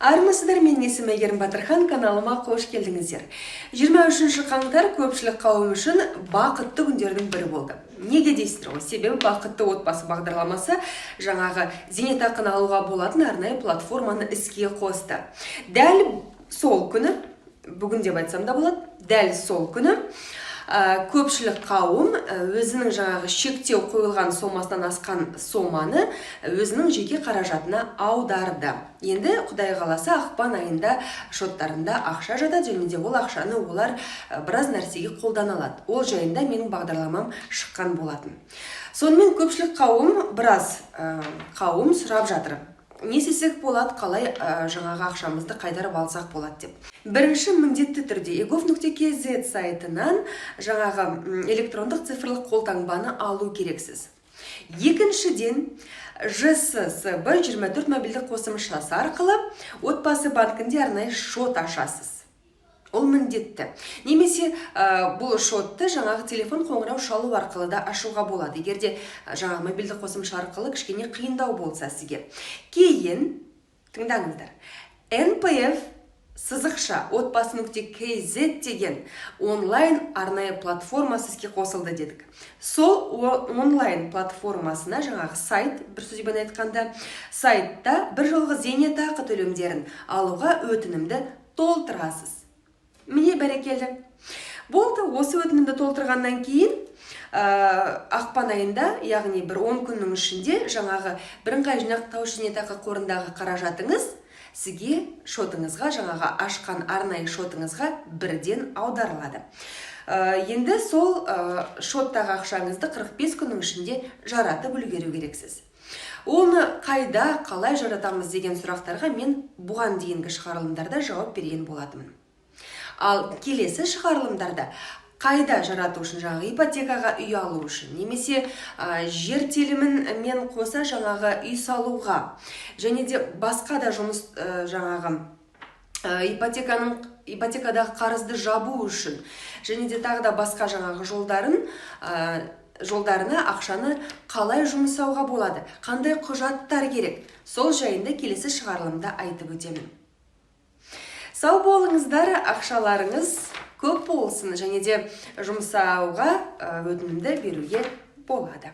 Армысыздар, менің есімім Әйгерім Батырхан, каналыма қош келдіңіздер. 23 қаңтар көпшілік қауым үшін бақытты күндердің бірі болды. Неге дейсіздер ғой? Себебі бақытты отбасы бағдарламасы жаңағы зейнетақыны алуға болатын арнайы платформаны іске қосты. Дәл сол күні, бүгін деп айтсам да болады, дәл сол күні көпшілік қауым өзінің жаңағы шектеу қойылған сомасынан асқан соманы өзінің жеке қаражатына аударды. Енді Құдай қаласа ақпан айында шоттарында ақша жатады, және де ол ақшаны олар біраз нәрсеге қолдана алады. Ол жайында менің бағдарламам шыққан болатын. Сонымен көпшілік қауым біраз қауым сұрап жатыр. Не істесек болады, қалай жаңағы ақшамызды қайтарып алсақ болады деп. Бірінші міндетті түрде egov.kz сайтынан жаңағы электрондық цифрлық қолтаңбаны алу керексіз. Екіншіден, ЖССБ 24 мобильдік қосымшасы арқылы отбасы банкінде арнайы шот ашасыз. Ол міндетті. Немесе бұл шотты жаңағы телефон қоңырау шалу арқылы да ашуға болады. Егерде жаңағы мобильдік қосымша арқылы кішкене қиындау болса сізге. Кейін, тыңдаңыздар, NPF сызықша отбасы.kz деген онлайн арнайы платформасы іске қосылды дедік. Сол онлайн платформасына жаңағы сайт, бір сөзбен айтқанда, сайтта бір жолғы зейнетақы төлемдерін алуға өтінімді толтырасыз. Міне бәрекелді. Болды, осы өтінімді толтырғаннан кейін ақпан айында, яғни бір 10 күннің ішінде жаңағы бірыңғай жинақтаушы зейнетақы қорындағы қаражатыңыз сізге шотыңызға, жаңағы ашқан арнайы шотыңызға бірден аударылады. Енді сол шоттағы ақшаңызды 45 күннің ішінде жаратып үлгеру керексіз. Оны қайда, қалай жаратамыз деген сұрақтарға мен бұған дейінгі шығарылымдарда жауап берген болатынмын. Ал келесі шығарылымдарда қайда жарату үшін, жаңағы ипотекаға үй алу үшін, немесе жер телімін қоса жаңағы үй салуға, және де басқа да жұмыс жаңағы ипотекадағы қарызды жабу үшін, және де тағы да басқа жаңағы жолдарына ақшаны қалай жұмсауға болады, қандай құжаттар керек, сол жайында келесі шығарылымда айтып өтемін. Сау болыңыздар, ақшаларыңыз көп болсын, және де жұмсауға өтінімді беруге болады.